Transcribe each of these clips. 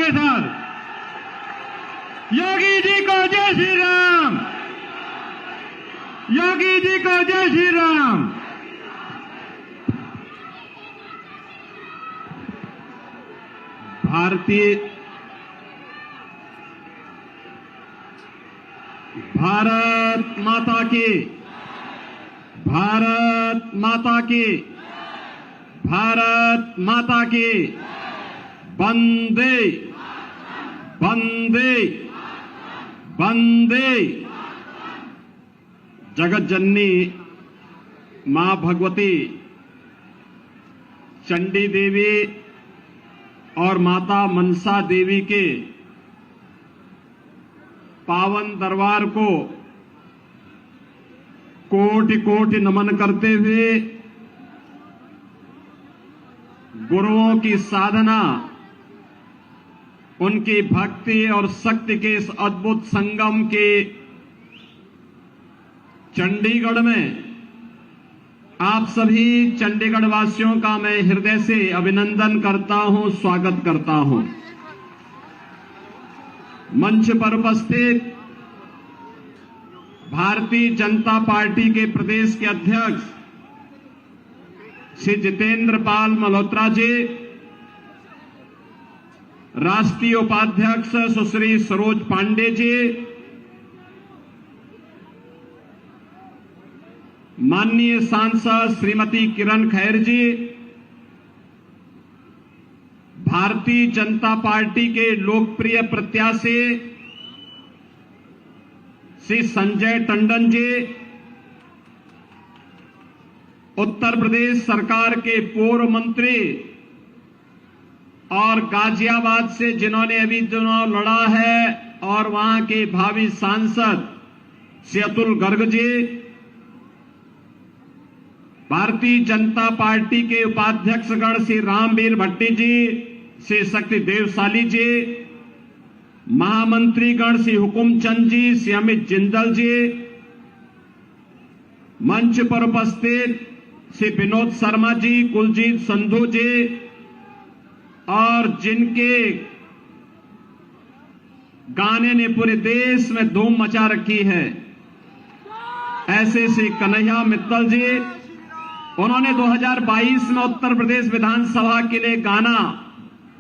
के साथ योगी जी को जय श्री राम, योगी जी को जय श्री राम। भारत माता की, भारत माता की, भारत माता की। वंदे वंदे वंदे। जगत जननी मां भगवती चंडी देवी और माता मनसा देवी के पावन दरबार को कोटि कोटि नमन करते हुए गुरुओं की साधना, उनकी भक्ति और शक्ति के इस अद्भुत संगम के चंडीगढ़ में आप सभी चंडीगढ़ वासियों का मैं हृदय से अभिनंदन करता हूं, स्वागत करता हूं। मंच पर उपस्थित भारतीय जनता पार्टी के प्रदेश के अध्यक्ष श्री जितेंद्र पाल मल्होत्रा जी, राष्ट्रीय उपाध्यक्ष सुश्री सरोज पांडे जी, माननीय सांसद श्रीमती किरण खैर जी, भारतीय जनता पार्टी के लोकप्रिय प्रत्याशी श्री संजय टंडन जी, उत्तर प्रदेश सरकार के पूर्व मंत्री और गाजियाबाद से जिन्होंने अभी चुनाव लड़ा है और वहां के भावी सांसद श्री अतुल गर्ग जी, भारतीय जनता पार्टी के उपाध्यक्षगण श्री रामवीर भट्टी जी, श्री शक्ति देवशाली जी, महामंत्रीगण श्री हुकुमचंद जी, श्री अमित जिंदल जी, मंच पर उपस्थित श्री विनोद शर्मा जी, कुलजीत संधू जी, और जिनके गाने ने पूरे देश में धूम मचा रखी है, ऐसे श्री कन्हैया मित्तल जी, उन्होंने 2022 में उत्तर प्रदेश विधानसभा के लिए गाना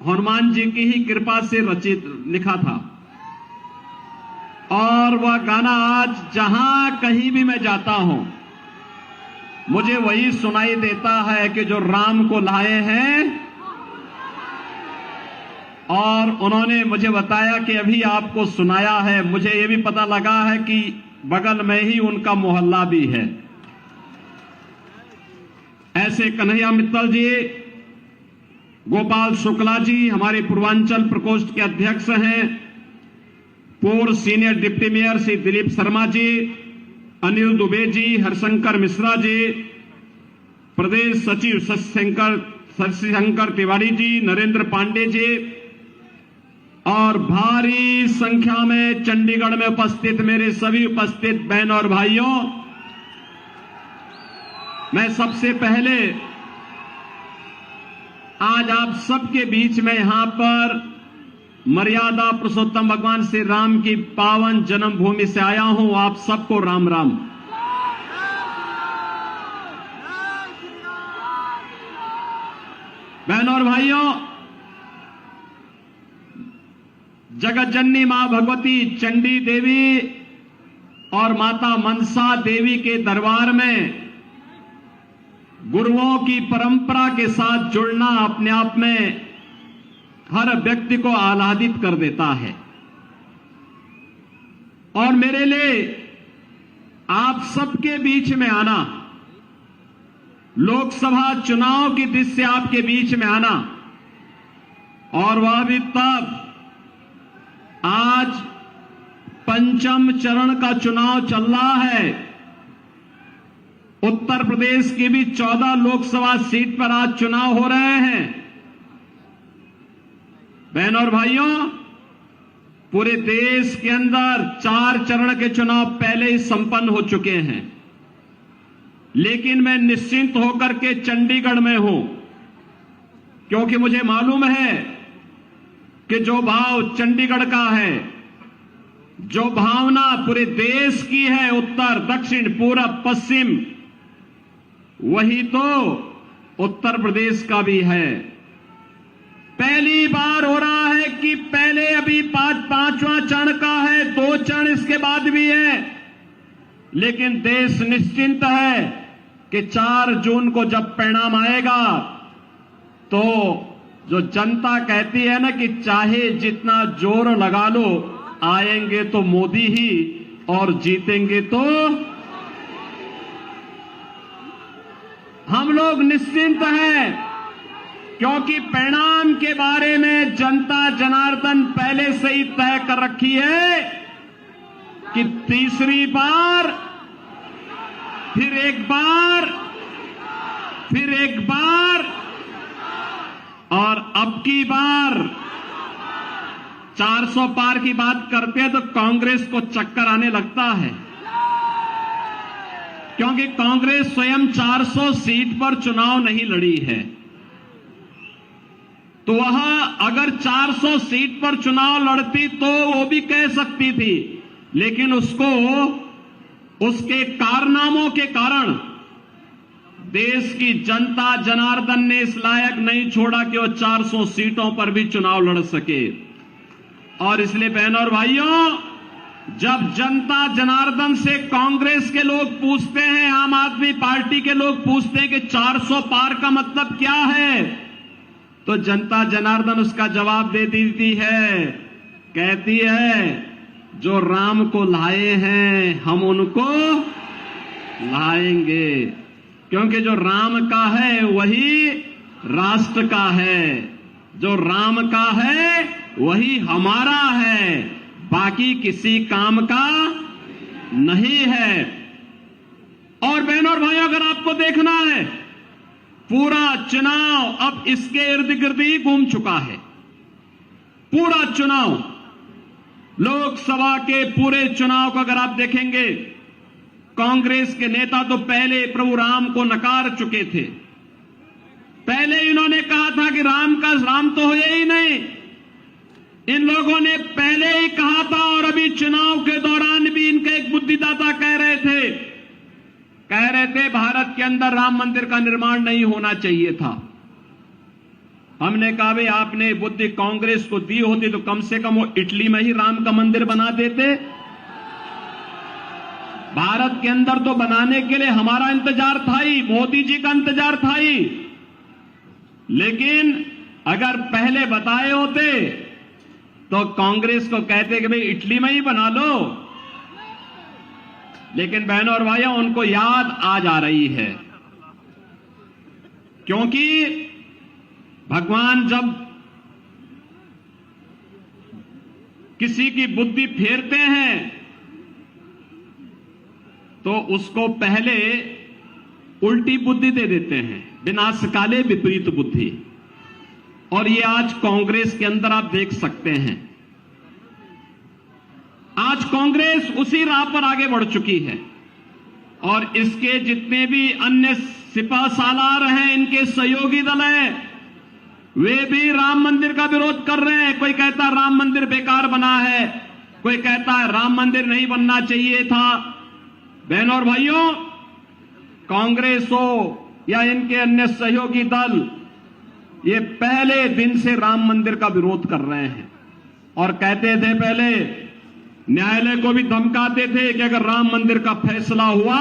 हनुमान जी की ही कृपा से रचित लिखा था, और वह गाना आज जहां कहीं भी मैं जाता हूं मुझे वही सुनाई देता है कि जो राम को लाए हैं। और उन्होंने मुझे बताया कि अभी आपको सुनाया है, मुझे यह भी पता लगा है कि बगल में ही उनका मोहल्ला भी है। ऐसे कन्हैया मित्तल जी, गोपाल शुक्ला जी हमारे पूर्वांचल प्रकोष्ठ के अध्यक्ष हैं, पूर्व senior deputy mayor Shri Dilip Sharma ji, Anil Dubey ji, Harshankar Mishra ji, प्रदेश सचिव शशिशंकर तिवारी जी, नरेंद्र पांडे जी, और भारी संख्या में चंडीगढ़ में उपस्थित मेरे सभी उपस्थित बहन और भाइयों, मैं सबसे पहले आज आप सबके बीच में यहां पर मर्यादा पुरुषोत्तम भगवान श्री राम की पावन जन्मभूमि से आया हूं। आप सबको राम राम। बहनों और भाइयों, जगत जननी मां भगवती चंडी देवी और माता मनसा देवी के दरबार में गुरुओं की परंपरा के साथ जुड़ना अपने आप में हर व्यक्ति को आह्लादित कर देता है। और मेरे लिए आप सबके बीच में आना, लोकसभा चुनाव की दृष्टि से आपके बीच में आना, और वह भी तब आज पंचम चरण का चुनाव चल रहा है। उत्तर प्रदेश की भी 14 लोकसभा सीट पर आज चुनाव हो रहे हैं। बहनों और भाइयों, पूरे देश के अंदर 4 चरण के चुनाव पहले ही संपन्न हो चुके हैं, लेकिन मैं निश्चिंत होकर के चंडीगढ़ में हूं, क्योंकि मुझे मालूम है कि जो भाव चंडीगढ़ का है, जो भावना पूरे देश की है, उत्तर दक्षिण पूरब पश्चिम, वही तो उत्तर प्रदेश का भी है। पहली बार हो रहा है कि पहले अभी पांचवां चरण का है, 2 चरण इसके बाद भी है, लेकिन देश निश्चिंत है कि 4 जून को जब परिणाम आएगा तो जो जनता कहती है ना कि चाहे जितना जोर लगा लो, आएंगे तो मोदी ही और जीतेंगे तो हम लोग निश्चिंत हैं, क्योंकि परिणाम के बारे में जनता जनार्दन पहले से ही तय कर रखी है कि तीसरी बार, फिर एक बार, फिर एक बार और अब की बार 400 पार की बात करते हैं तो कांग्रेस को चक्कर आने लगता है, क्योंकि कांग्रेस स्वयं 400 सीट पर चुनाव नहीं लड़ी है। तो वह अगर 400 सीट पर चुनाव लड़ती तो वो भी कह सकती थी, लेकिन उसको उसके कारनामों के कारण देश की जनता जनार्दन ने इस लायक नहीं छोड़ा कि वो 400 सीटों पर भी चुनाव लड़ सके। और इसलिए बहनों और भाइयों, जब जनता जनार्दन से कांग्रेस के लोग पूछते हैं, आम आदमी पार्टी के लोग पूछते हैं कि 400 पार का मतलब क्या है, तो जनता जनार्दन उसका जवाब दे देती है, कहती है जो राम को लाए हैं हम उनको लाएंगे, क्योंकि जो राम का है वही राष्ट्र का है, जो राम का है वही हमारा है, बाकी किसी काम का नहीं है। और बहनों और भाइयों, अगर आपको देखना है, पूरा चुनाव अब इसके इर्द गिर्द ही घूम चुका है। पूरा चुनाव, लोकसभा के पूरे चुनाव को अगर आप देखेंगे, कांग्रेस के नेता तो पहले प्रभु राम को नकार चुके थे। पहले इन्होंने कहा था कि राम तो हुए ही नहीं, इन लोगों ने पहले ही कहा था। और अभी चुनाव के दौरान भी इनके एक बुद्धिदाता कह रहे थे भारत के अंदर राम मंदिर का निर्माण नहीं होना चाहिए था। हमने कहा भाई आपने बुद्धि कांग्रेस को दी होती तो कम से कम वो इटली में ही राम का मंदिर बना देते। भारत के अंदर तो बनाने के लिए हमारा इंतजार था ही, मोदी जी का इंतजार था ही, लेकिन अगर पहले बताए होते तो कांग्रेस को कहते कि भाई इटली में ही बना लो। लेकिन बहनों और भाइयों, उनको याद आज आ रही है, क्योंकि भगवान जब किसी की बुद्धि फेरते हैं तो उसको पहले उल्टी बुद्धि दे देते हैं, विनाशकाले विपरीत बुद्धि। और ये आज कांग्रेस के अंदर आप देख सकते हैं, आज कांग्रेस उसी राह पर आगे बढ़ चुकी है। और इसके जितने भी अन्य सिपा सालार हैं, इनके सहयोगी दल हैं, वे भी राम मंदिर का विरोध कर रहे हैं। कोई कहता है राम मंदिर बेकार बना है, कोई कहता है राम मंदिर नहीं बनना चाहिए था। बहनों और भाइयों, कांग्रेस हो या इनके अन्य सहयोगी दल, ये पहले दिन से राम मंदिर का विरोध कर रहे हैं और कहते थे, पहले न्यायालय को भी धमकाते थे कि अगर राम मंदिर का फैसला हुआ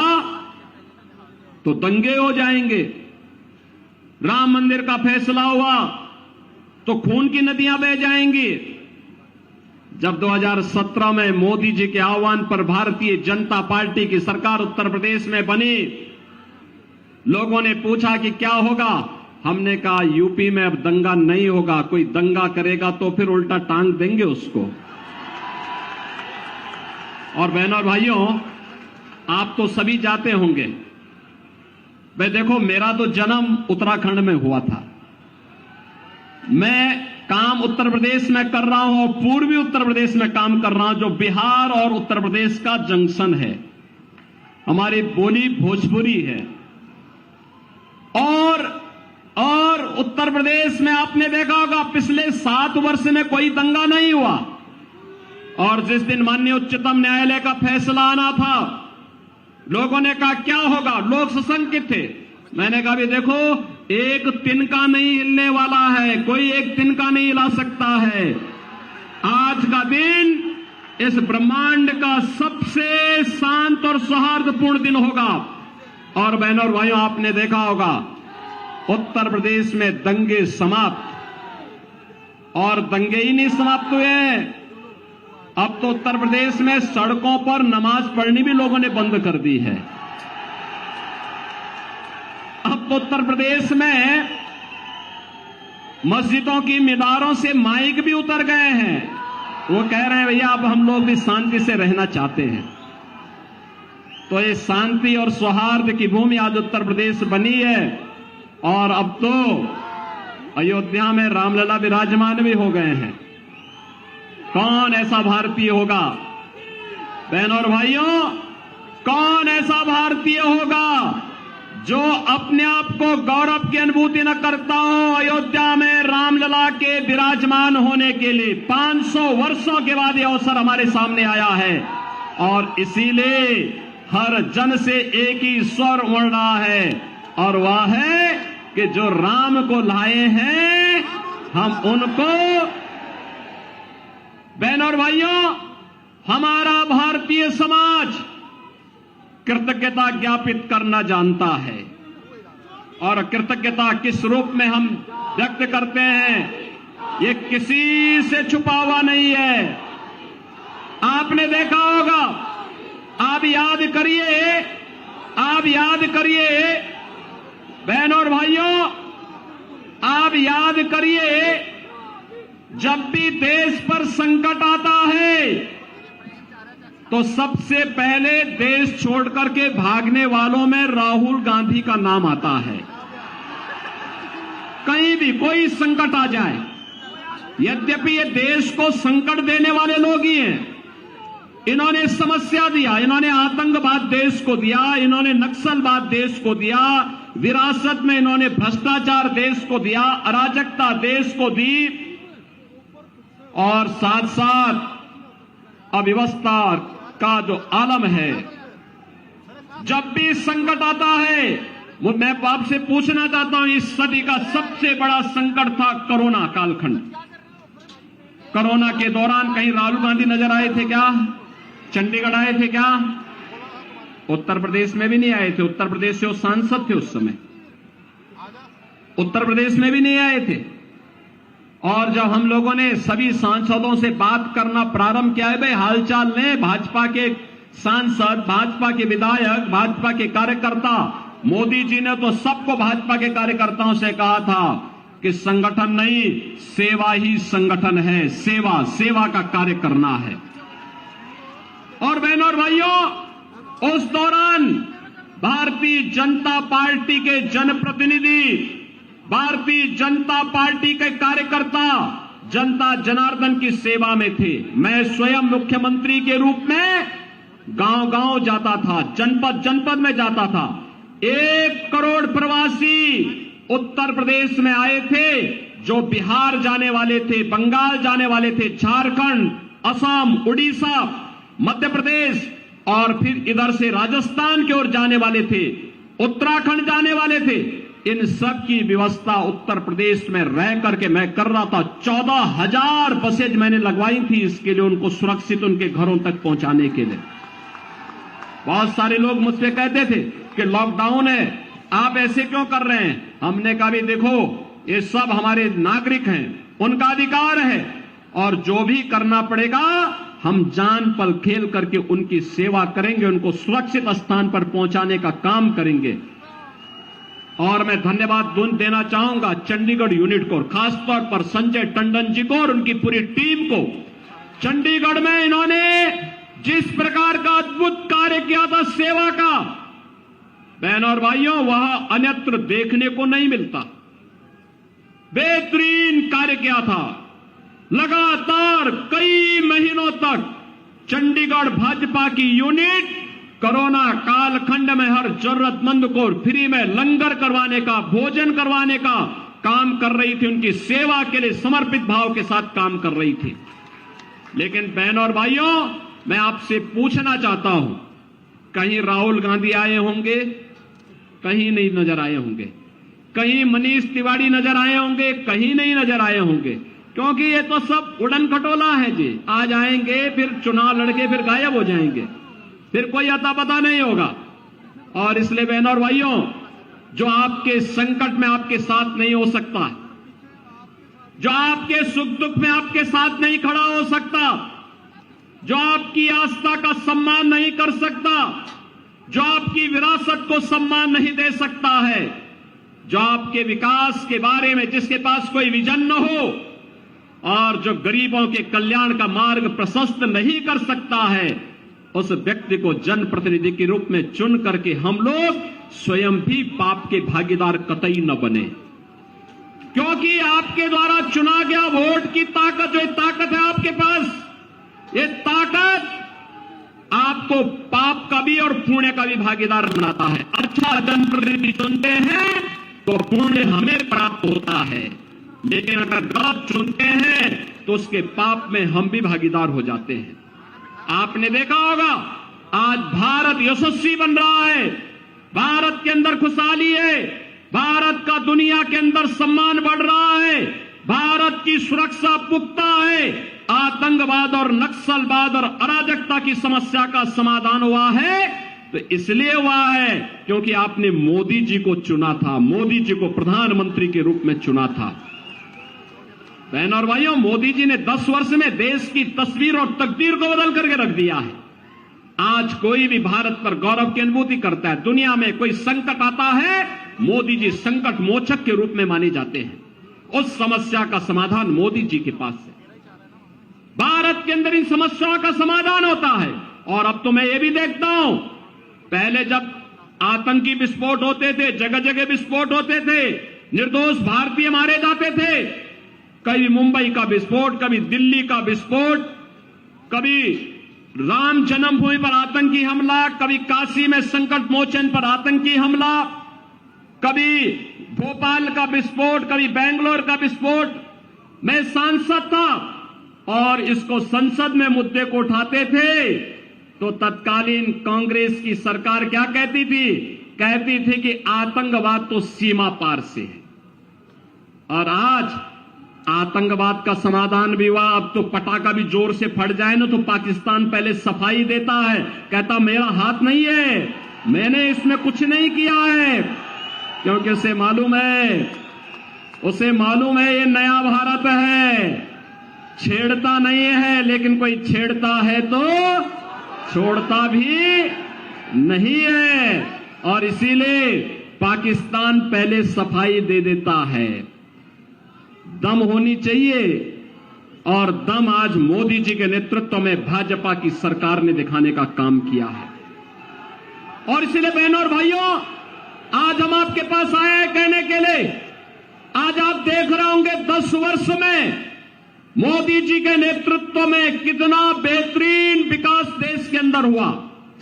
तो दंगे हो जाएंगे, राम मंदिर का फैसला हुआ तो खून की नदियां बह जाएंगी। जब 2017 में मोदी जी के आह्वान पर भारतीय जनता पार्टी की सरकार उत्तर प्रदेश में बनी, लोगों ने पूछा कि क्या होगा, हमने कहा यूपी में अब दंगा नहीं होगा, कोई दंगा करेगा तो फिर उल्टा टांग देंगे उसको। और बहनों और भाइयों, आप तो सभी जाते होंगे, भाई देखो मेरा तो जन्म उत्तराखंड में हुआ था, मैं काम उत्तर प्रदेश में कर रहा हूं, पूर्वी उत्तर प्रदेश में काम कर रहा हूं, जो बिहार और उत्तर प्रदेश का जंक्शन है। हमारी बोली भोजपुरी है और उत्तर प्रदेश में आपने देखा होगा पिछले 7 वर्ष में कोई दंगा नहीं हुआ। और जिस दिन माननीय उच्चतम न्यायालय का फैसला आना था, लोगों ने कहा क्या होगा, लोग सशंकित थे। मैंने कहा भी देखो, एक तिनका नहीं हिलने वाला है, कोई एक तिनका नहीं हिला सकता है। आज का दिन इस ब्रह्मांड का सबसे शांत और सौहार्दपूर्ण दिन होगा। और बहनों और भाइयों, आपने देखा होगा उत्तर प्रदेश में दंगे समाप्त, और दंगे ही नहीं समाप्त हुए, अब तो उत्तर प्रदेश में सड़कों पर नमाज पढ़नी भी लोगों ने बंद कर दी है। अब तो उत्तर प्रदेश में मस्जिदों की मीनारों से माइक भी उतर गए हैं। वो कह रहे हैं भैया अब हम लोग भी शांति से रहना चाहते हैं। तो ये शांति और सौहार्द की भूमि आज उत्तर प्रदेश बनी है। और अब तो अयोध्या में रामलला विराजमान भी हो गए हैं। कौन ऐसा भारतीय होगा, बहनों और भाइयों, कौन ऐसा भारतीय होगा जो अपने आप को गौरव की अनुभूति न करता हो अयोध्या में रामलला के विराजमान होने के लिए। 500 वर्षों के बाद यह अवसर हमारे सामने आया है, और इसीलिए हर जन से एक ही स्वर उड़ रहा है, और वह है कि जो राम को लाए हैं हम उनको, बहनों और भाइयों, हमारा भारतीय समाज कृतज्ञता ज्ञापित करना जानता है। और कृतज्ञता किस रूप में हम व्यक्त करते हैं, ये किसी से छुपा हुआ नहीं है। आपने देखा होगा, आप याद करिए बहनों और भाइयों, आप याद करिए, जब भी देश पर संकट आता है तो सबसे पहले देश छोड़कर के भागने वालों में राहुल गांधी का नाम आता है। कहीं भी कोई संकट आ जाए, यद्यपि ये देश को संकट देने वाले लोग ही हैं। इन्होंने समस्या दिया, इन्होंने आतंकवाद देश को दिया, इन्होंने नक्सलवाद देश को दिया, विरासत में इन्होंने भ्रष्टाचार देश को दिया, अराजकता देश को दी, और साथ साथ अव्यवस्था का जो आलम है। जब भी संकट आता है, मैं आपसे पूछना चाहता हूं, इस सदी का सबसे बड़ा संकट था कोरोना कालखंड। कोरोना के दौरान कहीं राहुल गांधी नजर आए थे क्या? चंडीगढ़ आए थे क्या? उत्तर प्रदेश में भी नहीं आए थे। उत्तर प्रदेश से वो सांसद थे उस समय, उत्तर प्रदेश में भी नहीं आए थे। और जब हम लोगों ने सभी सांसदों से बात करना प्रारंभ किया है, भाई हालचाल लें, भाजपा के सांसद, भाजपा के विधायक, भाजपा के कार्यकर्ता, मोदी जी ने तो सबको भाजपा के कार्यकर्ताओं से कहा था कि संगठन नहीं, सेवा ही संगठन है, सेवा का कार्य करना है। और बहनों और भाइयों, उस दौरान भारतीय जनता पार्टी के जनप्रतिनिधि, भारतीय जनता पार्टी के कार्यकर्ता जनता जनार्दन की सेवा में थे। मैं स्वयं मुख्यमंत्री के रूप में गांव-गांव जाता था, जनपद जनपद में जाता था। 1 करोड़ प्रवासी उत्तर प्रदेश में आए थे, जो बिहार जाने वाले थे, बंगाल जाने वाले थे, झारखंड, असम, उड़ीसा, मध्य प्रदेश, और फिर इधर से राजस्थान की ओर जाने वाले थे, उत्तराखंड जाने वाले थे। इन सब की व्यवस्था उत्तर प्रदेश में रह करके मैं कर रहा था। 14,000 बसेज मैंने लगवाई थी इसके लिए, उनको सुरक्षित उनके घरों तक पहुंचाने के लिए। बहुत सारे लोग मुझसे कहते थे कि लॉकडाउन है, आप ऐसे क्यों कर रहे हैं? हमने कहा भी देखो, ये सब हमारे नागरिक हैं, उनका अधिकार है, और जो भी करना पड़ेगा हम जान पल खेल करके उनकी सेवा करेंगे, उनको सुरक्षित स्थान पर पहुंचाने का काम करेंगे। और मैं धन्यवाद देना चाहूंगा चंडीगढ़ यूनिट को, खासतौर पर संजय टंडन जी को और उनकी पूरी टीम को। चंडीगढ़ में इन्होंने जिस प्रकार का अद्भुत कार्य किया था सेवा का, बहनों और भाइयों, वह अन्यत्र देखने को नहीं मिलता। बेहतरीन कार्य किया था। लगातार कई महीनों तक चंडीगढ़ भाजपा की यूनिट कोरोना कालखंड में हर जरूरतमंद को फ्री में लंगर करवाने का, भोजन करवाने का काम कर रही थी, उनकी सेवा के लिए समर्पित भाव के साथ काम कर रही थी। लेकिन बहनों और भाइयों, मैं आपसे पूछना चाहता हूं, कहीं राहुल गांधी आए होंगे? कहीं नहीं नजर आए होंगे। कहीं मनीष तिवारी नजर आए होंगे? कहीं नहीं नजर आए होंगे। क्योंकि ये तो सब उड़न खटोला है जी। आज आएंगे, फिर चुनाव लड़के, फिर गायब हो जाएंगे, फिर कोई अता पता नहीं होगा। और इसलिए बहनों और भाइयों, जो आपके संकट में आपके साथ नहीं हो सकता, जो आपके सुख दुख में आपके साथ नहीं खड़ा हो सकता, जो आपकी आस्था का सम्मान नहीं कर सकता, जो आपकी विरासत को सम्मान नहीं दे सकता है, जो आपके विकास के बारे में जिसके पास कोई विजन न हो और जो गरीबों के कल्याण का मार्ग प्रशस्त नहीं कर सकता है, उस व्यक्ति को जनप्रतिनिधि के रूप में चुन करके हम लोग स्वयं भी पाप के भागीदार कतई न बने। क्योंकि आपके द्वारा चुना गया वोट की ताकत, जो ताकत है आपके पास, ये ताकत आपको पाप का भी और पुण्य का भी भागीदार बनाता है। अच्छा जनप्रतिनिधि चुनते हैं तो पुण्य हमें प्राप्त होता है, लेकिन अगर गलत चुनते हैं तो उसके पाप में हम भी भागीदार हो जाते हैं। आपने देखा होगा, आज भारत यशस्वी बन रहा है, भारत के अंदर खुशहाली है, भारत का दुनिया के अंदर सम्मान बढ़ रहा है, भारत की सुरक्षा पुख्ता है, आतंकवाद और नक्सलवाद और अराजकता की समस्या का समाधान हुआ है, तो इसलिए हुआ है क्योंकि आपने मोदी जी को चुना था, मोदी जी को प्रधानमंत्री के रूप में चुना था। बहन और भाइयों, मोदी जी ने 10 वर्ष में देश की तस्वीर और तकदीर को बदल करके रख दिया है। आज कोई भी भारत पर गौरव की अनुभूति करता है। दुनिया में कोई संकट आता है, मोदी जी संकट मोचक के रूप में माने जाते हैं। उस समस्या का समाधान मोदी जी के पास है। भारत के अंदर इन समस्याओं का समाधान होता है। और अब तो मैं ये भी देखता हूं, पहले जब आतंकी विस्फोट होते थे, जगह जगह विस्फोट होते थे, निर्दोष भारतीय मारे जाते थे, कभी मुंबई का विस्फोट, कभी दिल्ली का विस्फोट, कभी राम जन्मभूमि पर आतंकी हमला, कभी काशी में संकट मोचन पर आतंकी हमला, कभी भोपाल का विस्फोट, कभी बेंगलोर का विस्फोट। मैं सांसद था और इसको संसद में मुद्दे को उठाते थे तो तत्कालीन कांग्रेस की सरकार क्या कहती थी? कहती थी कि आतंकवाद तो सीमा पार से है। और आज आतंकवाद का समाधान भी हुआ। अब तो पटाखा भी जोर से फट जाए ना तो पाकिस्तान पहले सफाई देता है, कहता मेरा हाथ नहीं है, मैंने इसमें कुछ नहीं किया है, क्योंकि उसे मालूम है ये नया भारत है, छेड़ता नहीं है, लेकिन कोई छेड़ता है तो छोड़ता भी नहीं है। और इसीलिए पाकिस्तान पहले सफाई दे देता है। दम होनी चाहिए, और दम आज मोदी जी के नेतृत्व में भाजपा की सरकार ने दिखाने का काम किया है। और इसीलिए बहनों और भाइयों, आज हम आपके पास आए हैं कहने के लिए, आज आप देख रहे होंगे 10 वर्ष में मोदी जी के नेतृत्व में कितना बेहतरीन विकास देश के अंदर हुआ।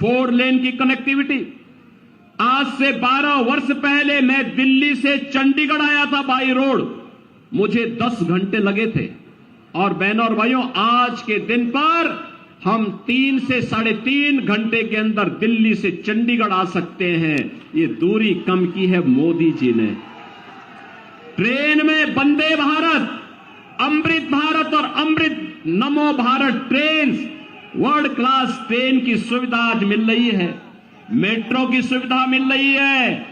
4 लेन की कनेक्टिविटी। आज से 12 वर्ष पहले मैं दिल्ली से चंडीगढ़ आया था बाई रोड, मुझे 10 घंटे लगे थे। और बहनों और भाइयों, आज के दिन पर हम 3 से 3.5 घंटे के अंदर दिल्ली से चंडीगढ़ आ सकते हैं। ये दूरी कम की है मोदी जी ने। ट्रेन में वंदे भारत, अमृत भारत और अमृत नमो Bharat train, world class train की सुविधा आज मिल रही है। मेट्रो की सुविधा मिल रही है।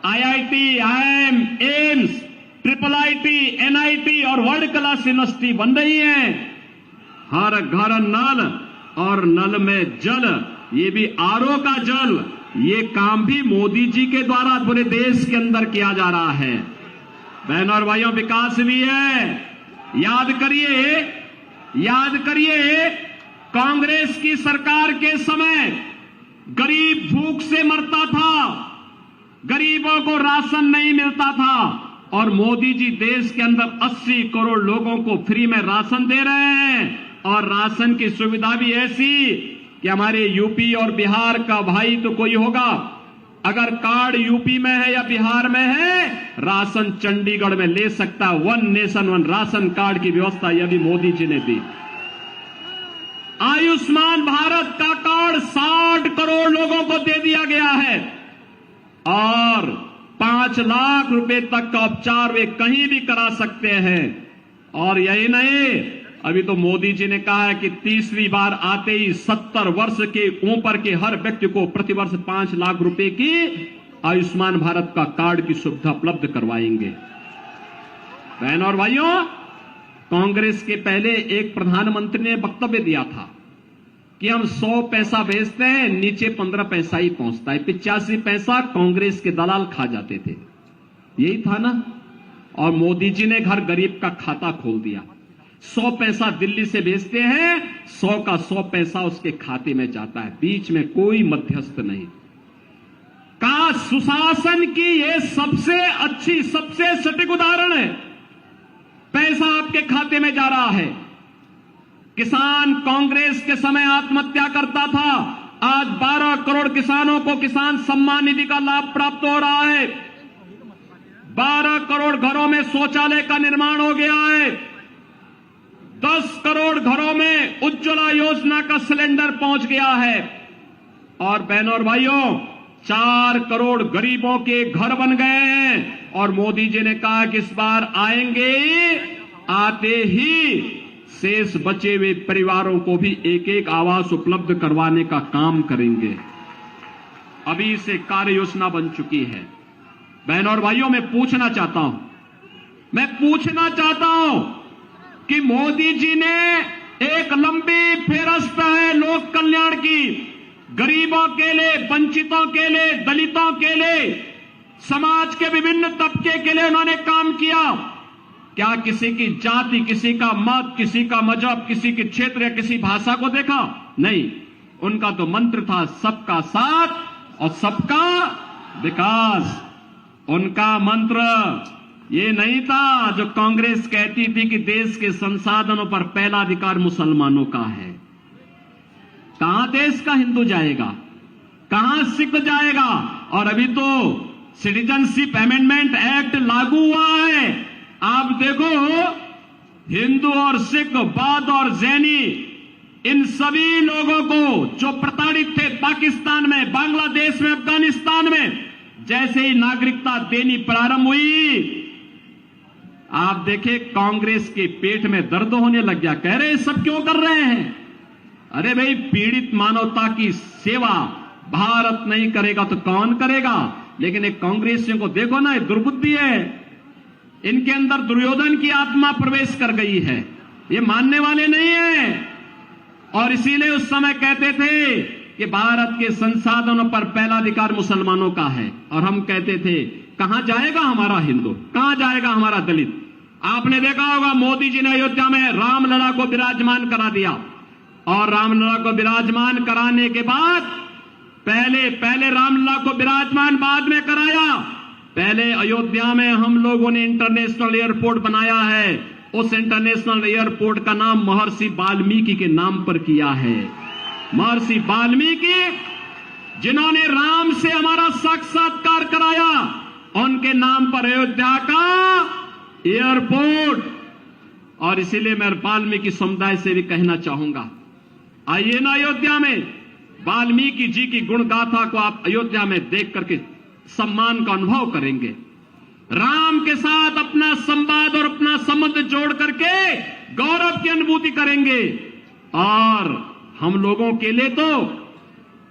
IIT, IIM, AIIMS, IIIT, NIT और वर्ल्ड क्लास यूनिवर्सिटी बन रही है। हर घर नल और नल में जल, ये भी RO का जल, ये काम भी मोदी जी के द्वारा पूरे देश के अंदर किया जा रहा है। बहनों और भाइयों, विकास भी है। याद करिए कांग्रेस की सरकार के समय गरीब भूख से मरता था, गरीबों को राशन नहीं मिलता था, और मोदी जी देश के अंदर 80 करोड़ लोगों को फ्री में राशन दे रहे हैं। और राशन की सुविधा भी ऐसी कि हमारे यूपी और बिहार का भाई तो कोई होगा, अगर कार्ड यूपी में है या बिहार में है, राशन चंडीगढ़ में ले सकता है। 1 नेशन 1 राशन कार्ड की व्यवस्था यह भी मोदी जी ने दी। आयुष्मान भारत का कार्ड 60 करोड़ लोगों को दे दिया गया है और 5 लाख रुपए तक का उपचार वे कहीं भी करा सकते हैं। और यही नहीं, अभी तो मोदी जी ने कहा है कि तीसरी बार आते ही 70 वर्ष के ऊपर के हर व्यक्ति को प्रतिवर्ष 5 लाख रुपए की आयुष्मान भारत का कार्ड की सुविधा उपलब्ध करवाएंगे। बहनों और भाइयों, कांग्रेस के पहले एक प्रधानमंत्री ने वक्तव्य दिया था कि हम 100 पैसा भेजते हैं, नीचे 15 पैसा ही पहुंचता है। 85 पैसा कांग्रेस के दलाल खा जाते थे, यही था ना। और मोदी जी ने घर गरीब का खाता खोल दिया। 100 पैसा दिल्ली से भेजते हैं, 100 का 100 पैसा उसके खाते में जाता है, बीच में कोई मध्यस्थ नहीं। का सुशासन की यह सबसे अच्छी, सबसे सटीक उदाहरण है। पैसा आपके खाते में जा रहा है। किसान कांग्रेस के समय आत्महत्या करता था, आज 12 करोड़ किसानों को किसान सम्मान निधि का लाभ प्राप्त हो रहा है। 12 करोड़ घरों में शौचालय का निर्माण हो गया है। 10 करोड़ घरों में उज्ज्वला योजना का सिलेंडर पहुंच गया है। और बहनों और भाइयों, 4 करोड़ गरीबों के घर बन गए हैं। और मोदी जी ने कहा कि इस बार आएंगे, आते ही शेष बचे हुए परिवारों को भी एक एक आवास उपलब्ध करवाने का काम करेंगे। अभी से कार्य योजना बन चुकी है। बहनों और भाइयों, मैं पूछना चाहता हूं कि मोदी जी ने एक लंबी फेहरिस्त है लोक कल्याण की, गरीबों के लिए, वंचितों के लिए, दलितों के लिए, समाज के विभिन्न तबके के लिए उन्होंने काम किया। क्या किसी की जाति, किसी का मत, किसी का मजहब, किसी के क्षेत्र या किसी भाषा को देखा? नहीं। उनका तो मंत्र था सबका साथ और सबका विकास। उनका मंत्र ये नहीं था जो कांग्रेस कहती थी कि देश के संसाधनों पर पहला अधिकार मुसलमानों का है। कहां देश का हिंदू जाएगा, कहां सिख जाएगा? और अभी तो सिटीजनशिप अमेंडमेंट एक्ट लागू हुआ है। आप देखो, हिंदू और सिख, बौद्ध और जैनी, इन सभी लोगों को जो प्रताड़ित थे पाकिस्तान में, बांग्लादेश में, अफगानिस्तान में, जैसे ही नागरिकता देनी प्रारंभ हुई, आप देखें कांग्रेस के पेट में दर्द होने लग गया। कह रहे सब क्यों कर रहे हैं? अरे भाई, पीड़ित मानवता की सेवा भारत नहीं करेगा तो कौन करेगा? लेकिन एक कांग्रेसियों को देखो ना, ये दुर्बुद्धि है, इनके अंदर दुर्योधन की आत्मा प्रवेश कर गई है, ये मानने वाले नहीं है। और इसीलिए उस समय कहते थे कि भारत के संसाधनों पर पहला अधिकार मुसलमानों का है। और हम कहते थे कहां जाएगा हमारा हिंदू, कहां जाएगा हमारा दलित? आपने देखा होगा मोदी जी ने अयोध्या में रामलला को विराजमान करा दिया। और रामलला को विराजमान कराने के बाद पहले रामलला को विराजमान बाद में कराया। पहले अयोध्या में हम लोगों ने इंटरनेशनल एयरपोर्ट बनाया है। उस इंटरनेशनल एयरपोर्ट का नाम महर्षि वाल्मीकि के नाम पर किया है। महर्षि वाल्मीकि जिन्होंने राम से हमारा साक्षात्कार कराया, उनके नाम पर अयोध्या का एयरपोर्ट। और इसीलिए मैं वाल्मीकि समुदाय से भी कहना चाहूंगा, आइए ना अयोध्या में, वाल्मीकि जी की गुण गाथा को आप अयोध्या में देख करके सम्मान का अनुभव करेंगे। राम के साथ अपना संवाद और अपना संबंध जोड़ करके गौरव की अनुभूति करेंगे। और हम लोगों के लिए तो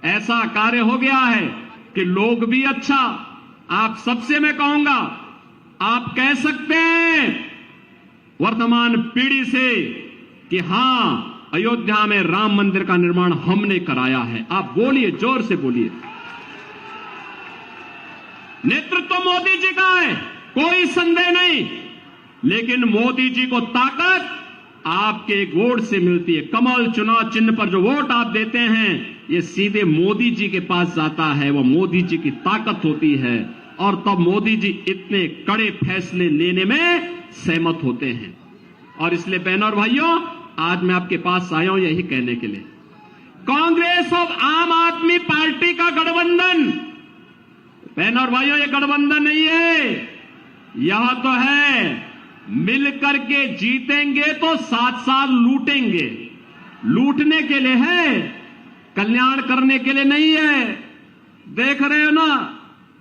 ऐसा कार्य हो गया है कि लोग भी अच्छा, आप सबसे मैं कहूंगा, आप कह सकते हैं वर्तमान पीढ़ी से कि हां, अयोध्या में राम मंदिर का निर्माण हमने कराया है। आप बोलिए, जोर से बोलिए। नेतृत्व मोदी जी का है, कोई संदेह नहीं। लेकिन मोदी जी को ताकत आपके वोट से मिलती है। कमल चुनाव चिन्ह पर जो वोट आप देते हैं, ये सीधे मोदी जी के पास जाता है। वो मोदी जी की ताकत होती है। और तब मोदी जी इतने कड़े फैसले लेने में सहमत होते हैं। और इसलिए बहनों और भाइयों, आज मैं आपके पास आया हूं यही कहने के लिए, कांग्रेस और आम आदमी पार्टी का गठबंधन बहन और भाइयों, ये गठबंधन नहीं है, यह तो है मिलकर के जीतेंगे तो साथ साथ लूटेंगे। लूटने के लिए है, कल्याण करने के लिए नहीं है। देख रहे हो ना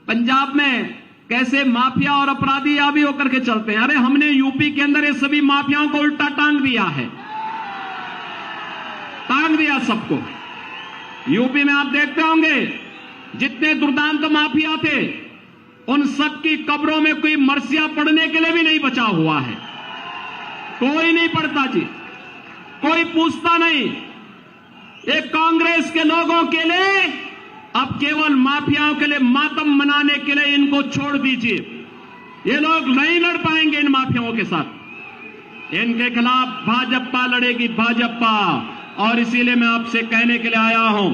पंजाब में कैसे माफिया और अपराधी आदि होकर के चलते हैं। अरे हमने यूपी के अंदर ये सभी माफियाओं को उल्टा टांग दिया है, टांग दिया सबको। यूपी में आप देखते होंगे जितने दुर्दांत माफिया थे उन सबकी कब्रों में कोई मरसिया पड़ने के लिए भी नहीं बचा हुआ है। कोई नहीं पड़ता जी, कोई पूछता नहीं। एक कांग्रेस के लोगों के लिए अब केवल माफियाओं के लिए मातम मनाने के लिए इनको छोड़ दीजिए। ये लोग नहीं लड़ पाएंगे इन माफियाओं के साथ। इनके खिलाफ भाजपा लड़ेगी, भाजपा। और इसीलिए मैं आपसे कहने के लिए आया हूं,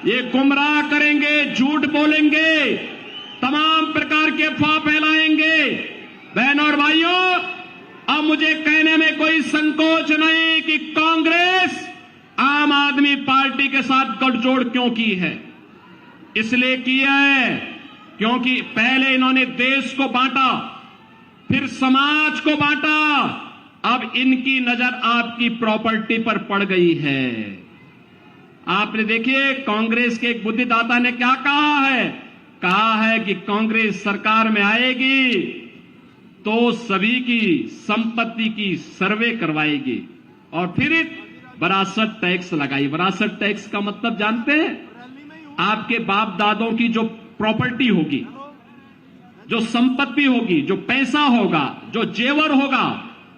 ये गुमराह करेंगे, झूठ बोलेंगे, तमाम प्रकार के अफवाह फैलाएंगे। बहन और भाइयों, अब मुझे कहने में कोई संकोच नहीं कि कांग्रेस आम आदमी पार्टी के साथ गठजोड़ क्यों की है। इसलिए किया है क्योंकि पहले इन्होंने देश को बांटा, फिर समाज को बांटा, अब इनकी नजर आपकी प्रॉपर्टी पर पड़ गई है। आपने देखिए कांग्रेस के एक बुद्धिदाता ने क्या कहा है कि कांग्रेस सरकार में आएगी तो सभी की संपत्ति की सर्वे करवाएगी और फिर विरासत टैक्स लगाई। विरासत टैक्स का मतलब जानते हैं? आपके बाप दादों की जो प्रॉपर्टी होगी, जो संपत्ति होगी, जो पैसा होगा, जो जेवर होगा,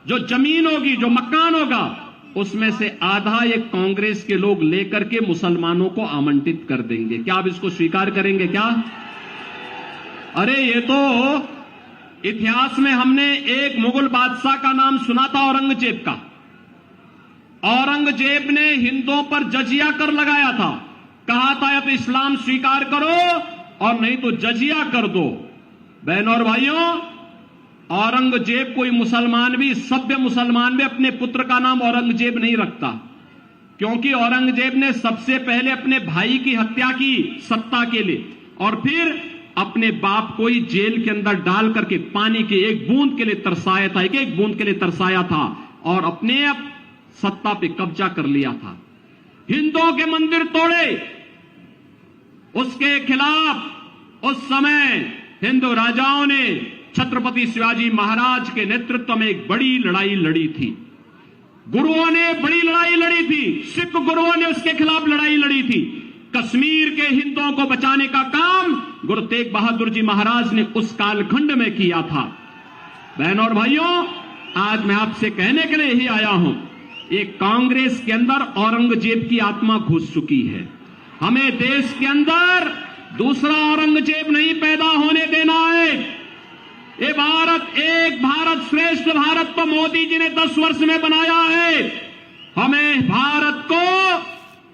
जो जमीन होगी, जो मकान होगा, उसमें से आधा ये कांग्रेस के लोग लेकर के मुसलमानों को आमंत्रित कर देंगे। क्या आप इसको स्वीकार करेंगे क्या? अरे ये तो इतिहास में हमने एक मुगल बादशाह का नाम सुना था, औरंगजेब का। औरंगजेब ने हिंदुओं पर जजिया कर लगाया था, कहा था या तो इस्लाम स्वीकार करो और नहीं तो जजिया कर दो। बहन और भाइयों, औरंगजेब कोई मुसलमान भी, सभ्य मुसलमान भी अपने पुत्र का नाम औरंगजेब नहीं रखता, क्योंकि औरंगजेब ने सबसे पहले अपने भाई की हत्या की सत्ता के लिए और फिर अपने बाप को ही जेल के अंदर डाल करके पानी के एक बूंद के लिए तरसाया था, एक बूंद के लिए तरसाया था और अपने सत्ता पे कब्जा कर लिया था। हिंदुओं के मंदिर तोड़े, उसके खिलाफ उस समय हिंदू राजाओं ने छत्रपति शिवाजी महाराज के नेतृत्व में एक बड़ी लड़ाई लड़ी थी। गुरुओं ने बड़ी लड़ाई लड़ी थी, सिख गुरुओं ने उसके खिलाफ लड़ाई लड़ी थी। कश्मीर के हिंदुओं को बचाने का काम गुरु तेग बहादुर जी महाराज ने उस कालखंड में किया था। बहन और भाइयों, आज मैं आपसे कहने के लिए ही आया हूं, ये कांग्रेस के अंदर औरंगजेब की आत्मा घुस चुकी है। हमें देश के अंदर दूसरा औरंगजेब नहीं पैदा होने देना है। ये भारत, एक भारत श्रेष्ठ भारत तो मोदी जी ने 10 वर्ष में बनाया है। हमें भारत को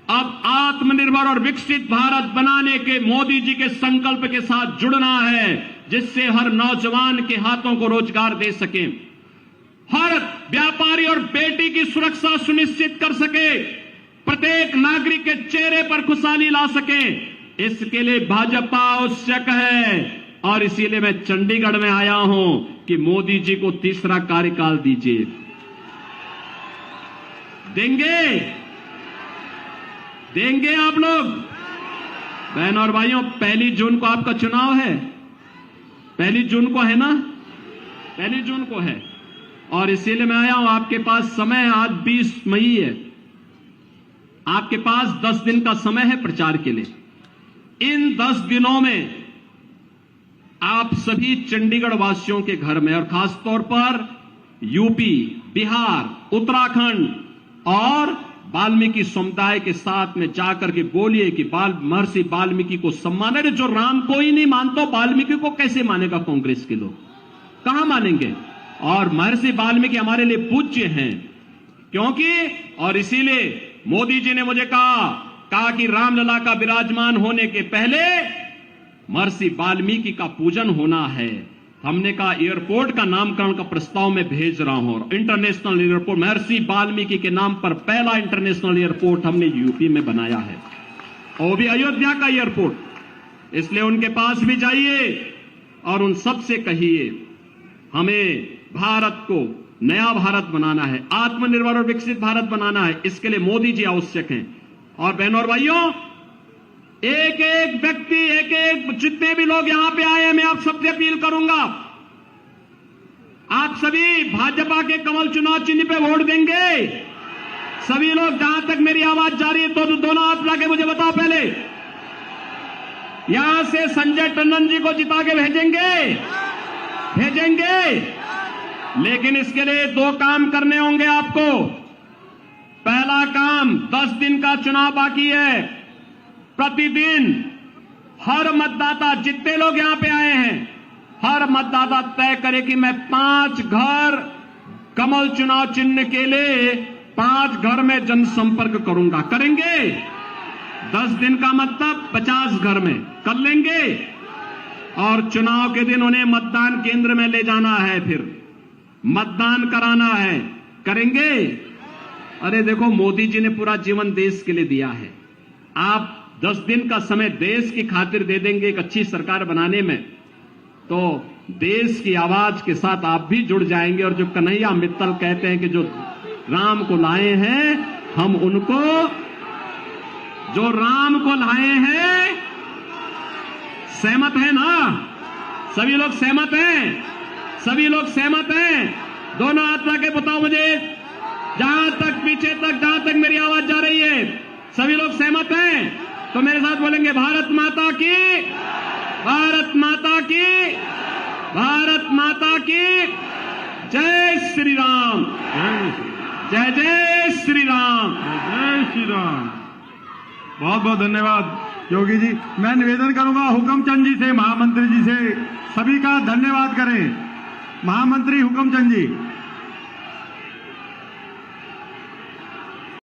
अब आत्मनिर्भर और विकसित भारत बनाने के मोदी जी के संकल्प के साथ जुड़ना है, जिससे हर नौजवान के हाथों को रोजगार दे सके, हर व्यापारी और बेटी की सुरक्षा सुनिश्चित कर सके, प्रत्येक नागरिक के चेहरे पर खुशहाली ला सके। इसके लिए भाजपा आवश्यक है और इसीलिए मैं चंडीगढ़ में आया हूं कि मोदी जी को तीसरा कार्यकाल दीजिए। देंगे आप लोग? बहन और भाइयों, 1 जून को आपका चुनाव है। 1 जून को है ना? 1 जून को है और इसीलिए मैं आया हूं। आपके पास समय है, आज 20 मई है, आपके पास 10 दिन का समय है प्रचार के लिए। इन 10 दिनों में आप सभी चंडीगढ़ वासियों के घर में और खासतौर पर यूपी, बिहार, उत्तराखंड और वाल्मीकि समुदाय के साथ में जाकर के बोलिए कि महर्षि वाल्मीकि को सम्मान है। जो राम को ही नहीं मानता, वाल्मीकि को कैसे मानेगा कांग्रेस के लोग? कहां मानेंगे? और महर्षि वाल्मीकि हमारे लिए पूज्य हैं, क्योंकि और इसीलिए मोदी जी ने मुझे कहा कि रामलला का विराजमान होने के पहले महर्षि वाल्मीकि का पूजन होना है। हमने कहा एयरपोर्ट का नामकरण का प्रस्ताव में भेज रहा हूं, इंटरनेशनल एयरपोर्ट महर्षि वाल्मीकि के नाम पर पहला इंटरनेशनल एयरपोर्ट हमने यूपी में बनाया है, और भी अयोध्या का एयरपोर्ट। इसलिए उनके पास भी जाइए और उन सब से कहिए हमें भारत को नया भारत बनाना है, आत्मनिर्भर और विकसित भारत बनाना है। इसके लिए मोदी जी आवश्यक हैं। और बहनों और भाइयों, एक एक व्यक्ति, एक एक जितने भी लोग यहां पे आए हैं, मैं आप सबसे अपील करूंगा, आप सभी भाजपा के कमल चुनाव चिन्ह पे वोट देंगे। सभी लोग, जहां तक मेरी आवाज जा रही है तो दोनों हाथ लाके मुझे बताओ पहले, यहां से संजय टंडन जी को जिता के भेजेंगे। लेकिन इसके लिए 2 काम करने होंगे आपको। पहला काम, 10 दिन का चुनाव बाकी है। प्रतिदिन हर मतदाता, जितने लोग यहां पे आए हैं, हर मतदाता तय करे कि मैं 5 घर कमल चुनाव चिन्ह के लिए 5 घर में जनसंपर्क करूंगा। करेंगे? 10 दिन का मतलब 50 घर में कर लेंगे। और चुनाव के दिन उन्हें मतदान केंद्र में ले जाना है, फिर मतदान कराना है। करेंगे? अरे देखो, मोदी जी ने पूरा जीवन देश के लिए दिया है। आप 10 दिन का समय देश की खातिर दे देंगे एक अच्छी सरकार बनाने में, तो देश की आवाज के साथ आप भी जुड़ जाएंगे। और जो कन्हैया मित्तल कहते हैं कि जो राम को लाए हैं, हम उनको, जो राम को लाए हैं, सहमत है ना? सभी लोग सहमत हैं? सभी लोग सहमत हैं? दोनों हाथ लाके बताओ मुझे, जहां तक पीछे तक, जहां तक मेरी आवाज जा रही है, सभी लोग सहमत हैं? तो मेरे साथ बोलेंगे, भारत माता की, भारत माता की, भारत माता की जय श्री राम, जय जय श्री राम, जय श्री राम। बहुत बहुत धन्यवाद योगी जी। मैं निवेदन करूंगा हुक्मचंद जी से, महामंत्री जी से, सभी का धन्यवाद करें। महामंत्री हुक्मचंद जी।